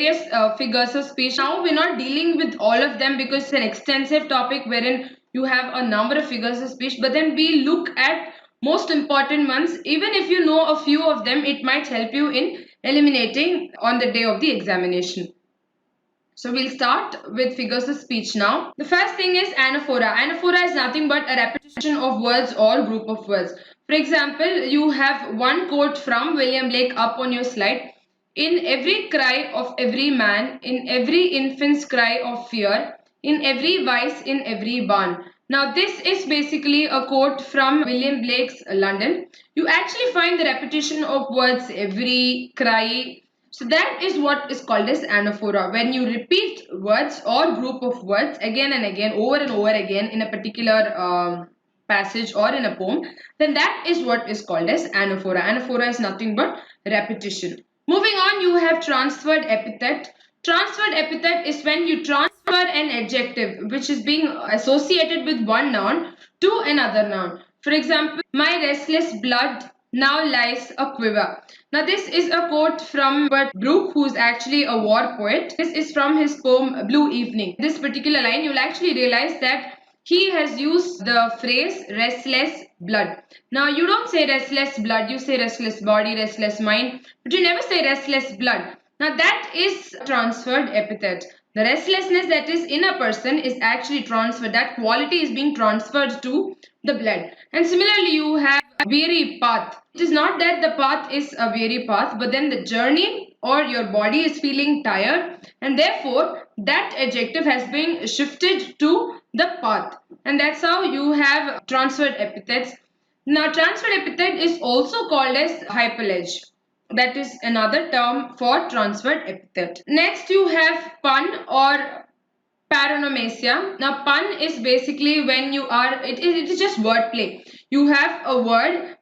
various figures of speech. Now we're not dealing with all of them because it's an extensive topic wherein you have a number of figures of speech, but then we look at most important ones. Even if you know a few of them, it might help you in eliminating on the day of the examination. So we'll start with figures of speech now. The first thing is anaphora. Anaphora is nothing but a repetition of words or group of words. For example, you have one quote from William Blake up on your slide. In every cry of every man, in every infant's cry of fear, in every vice, in every barn. Now this is basically a quote from William Blake's London. You actually find the repetition of words every, cry. So that is what is called as anaphora. When you repeat words or group of words again and again, over and over again in a particular passage or in a poem, then that is what is called as anaphora. Anaphora is nothing but repetition. Moving on, you have transferred epithet. Transferred epithet is when you transfer an adjective which is being associated with one noun to another noun. For example, my restless blood now lies a quiver. Now this is a quote from Robert Brooke, who's actually a war poet. This is from his poem Blue Evening. This particular line, you'll actually realize that he has used the phrase restless blood. Now you don't say restless blood, you say restless body, restless mind, but you never say restless blood. Now that is transferred epithet. The restlessness that is in a person is actually transferred. That quality is being transferred to the blood. And similarly, you have weary path. It is not that the path is a weary path, but then the journey or your body is feeling tired, and therefore that adjective has been shifted to the path. And that's how you have transferred epithets. Now, transferred epithet is also called as hyperledge. That is another term for transferred epithet. Next, you have pun or paronomasia. Now, pun is basically when you are, it is just wordplay. You have a word,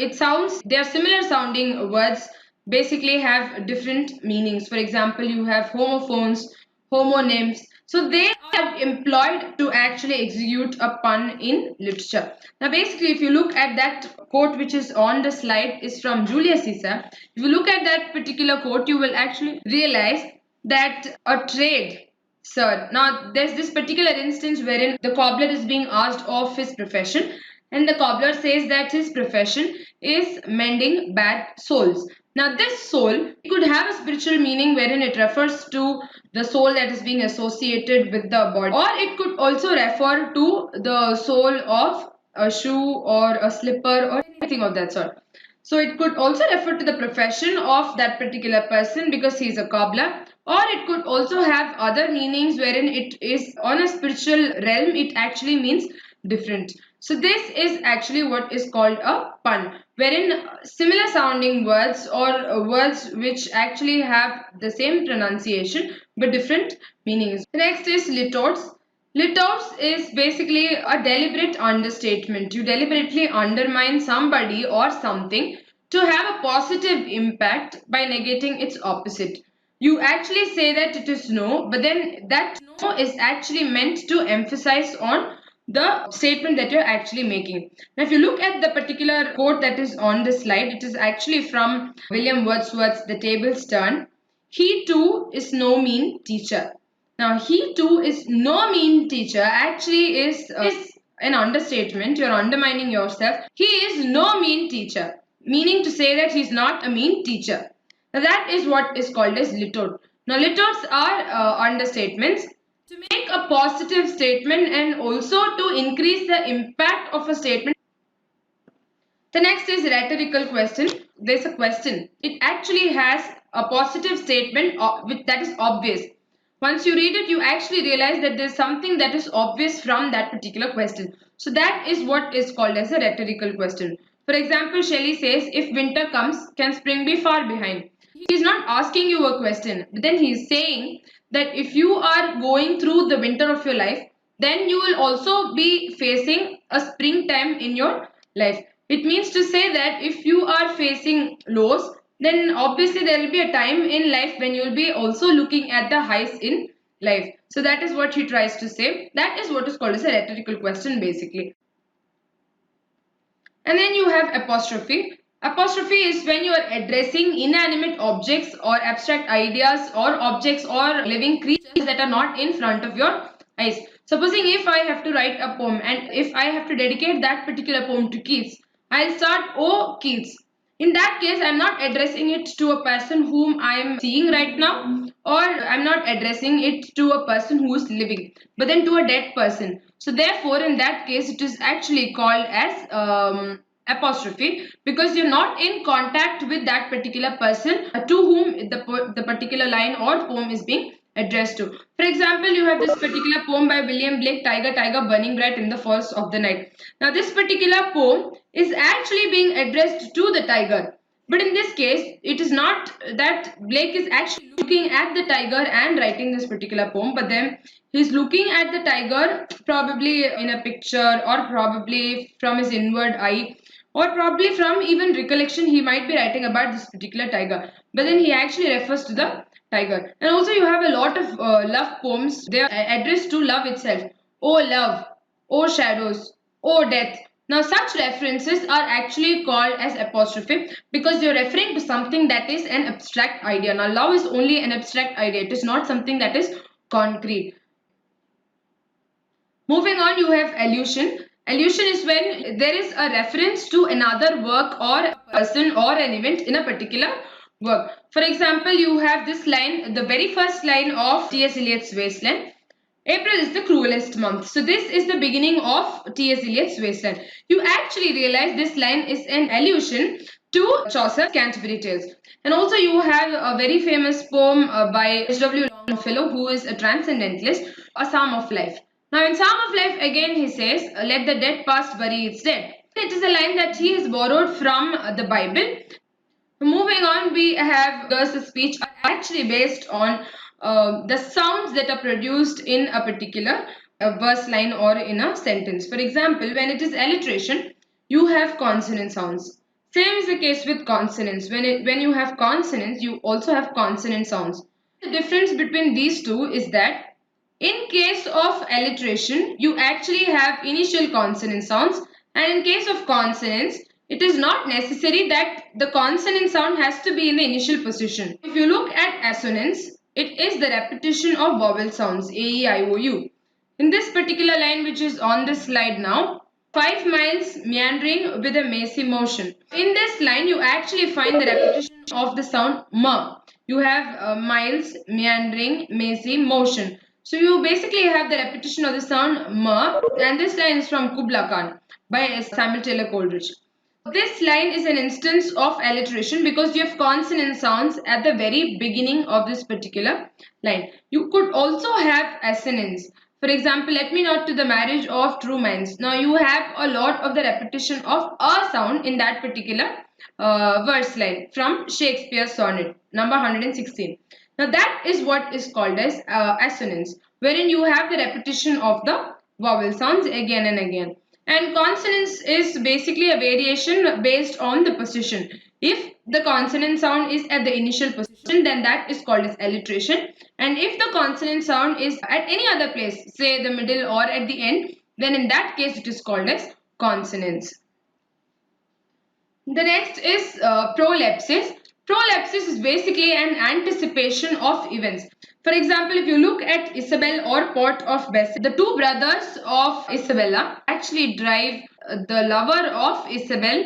it sounds, they are similar sounding words, basically have different meanings. For example, you have homophones, homonyms. So they are employed to actually execute a pun in literature. Now, basically, if you look at that quote which is on the slide is from Julius Caesar. If you look at that particular quote, you will actually realize that a trade. Sir, now there's this particular instance wherein the cobbler is being asked of his profession, and the cobbler says that his profession is mending bad souls. Now, this soul could have a spiritual meaning wherein it refers to the soul that is being associated with the body, or it could also refer to the soul of a shoe or a slipper or anything of that sort. So it could also refer to the profession of that particular person because he is a cobbler, or it could also have other meanings wherein it is on a spiritual realm, it actually means different. So this is actually what is called a pun, wherein similar sounding words or words which actually have the same pronunciation but different meanings. The next is litorts. Litorts is basically a deliberate understatement. You deliberately undermine somebody or something to have a positive impact by negating its opposite. You actually say that it is no, but then that no is actually meant to emphasize on the statement that you're actually making. Now, if you look at the particular quote that is on the slide, it is actually from William Wordsworth's The Tables Turn. He too is no mean teacher. Now, he too is no mean teacher actually is an understatement. You're undermining yourself. He is no mean teacher, meaning to say that he's not a mean teacher. Now, that is what is called as litort. Now, litorts are understatements to make a positive statement and also to increase the impact of a statement. The next is rhetorical question. There's a question. It actually has a positive statement that is obvious. Once you read it, you actually realize that there's something that is obvious from that particular question. So that is what is called as a rhetorical question. For example, Shelley says, if winter comes, can spring be far behind? He is not asking you a question, but then he is saying that if you are going through the winter of your life, then you will also be facing a springtime in your life. It means to say that if you are facing lows, then obviously there will be a time in life when you will be also looking at the highs in life. So that is what he tries to say. That is what is called as a rhetorical question basically. And then you have apostrophe. Apostrophe is when you are addressing inanimate objects or abstract ideas or objects or living creatures that are not in front of your eyes. Supposing if I have to write a poem and if I have to dedicate that particular poem to Keats, I'll start, "Oh Keats." In that case, I'm not addressing it to a person whom I'm seeing right now, or I'm not addressing it to a person who is living, but then to a dead person. So therefore, in that case, it is actually called as apostrophe, because you're not in contact with that particular person to whom the particular line or poem is being addressed to. For example, you have this particular poem by William Blake, "Tiger, Tiger, Burning Bright in the Forest of the Night." Now, this particular poem is actually being addressed to the tiger. But in this case, it is not that Blake is actually looking at the tiger and writing this particular poem, but then he's looking at the tiger probably in a picture, or probably from his inward eye, or probably from even recollection he might be writing about this particular tiger. But then he actually refers to the tiger. And also you have a lot of love poems. They are addressed to love itself. "Oh love, oh shadows, oh death." Now such references are actually called as apostrophe, because you're referring to something that is an abstract idea. Now love is only an abstract idea. It is not something that is concrete. Moving on, you have allusion. Allusion is when there is a reference to another work or a person or an event in a particular work. For example, you have this line, the very first line of T.S. Eliot's Wasteland. "April is the cruelest month." So this is the beginning of T.S. Eliot's Wasteland. You actually realize this line is an allusion to Chaucer's Canterbury Tales. And also you have a very famous poem by H.W. Longfellow, who is a transcendentalist, A Psalm of Life. Now in Psalm of Life, again he says, "Let the dead past bury its dead." It is a line that he has borrowed from the Bible. Moving on, we have figures of speech are actually based on the sounds that are produced in a particular verse line or in a sentence. For example, when it is alliteration, you have consonant sounds. Same is the case with consonants. When you have consonants, you also have consonant sounds. The difference between these two is that in case of alliteration, you actually have initial consonant sounds, and in case of consonants, it is not necessary that the consonant sound has to be in the initial position. If you look at assonance, it is the repetition of vowel sounds, A, E, I, O, U. In this particular line which is on the slide now, 5 miles meandering with a mazy motion. In this line, you actually find the repetition of the sound M. You have miles, meandering, mazy, motion. So you basically have the repetition of the sound M, and this line is from Kubla Khan by Samuel Taylor Coleridge. This line is an instance of alliteration because you have consonant sounds at the very beginning of this particular line. You could also have assonance. For example, "Let me not to the marriage of true minds." Now you have a lot of the repetition of a sound in that particular verse line from Shakespeare's sonnet number 116. Now that is what is called as assonance, wherein you have the repetition of the vowel sounds again and again. And consonance is basically a variation based on the position. If the consonant sound is at the initial position, then that is called as alliteration. And if the consonant sound is at any other place, say the middle or at the end, then in that case it is called as consonance. The next is prolepsis. Prolepsis is basically an anticipation of events. For example, if you look at Isabel or Port of Bessel, the two brothers of Isabella actually drive the lover of Isabel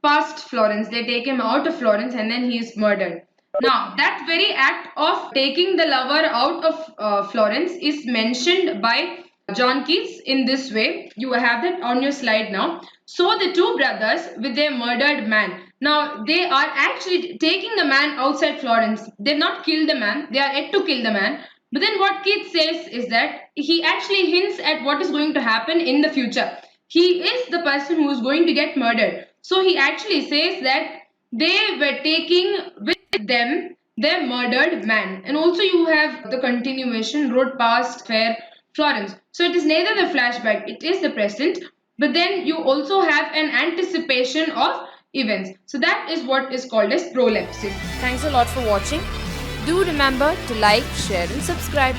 past Florence. They take him out of Florence and then he is murdered. Now, that very act of taking the lover out of Florence is mentioned by John Keats in this way. You have that on your slide now. "So the two brothers with their murdered man." Now, they are actually taking the man outside Florence. They've not killed the man. They are yet to kill the man. But then what Keats says is that he actually hints at what is going to happen in the future. He is the person who is going to get murdered. So he actually says that they were taking with them their murdered man. And also you have the continuation, "Rode past fair Florence." So it is neither the flashback, it is the present. But then you also have an anticipation of events. So that is what is called as prolepsis. Thanks a lot for watching. Do remember to like, share and subscribe.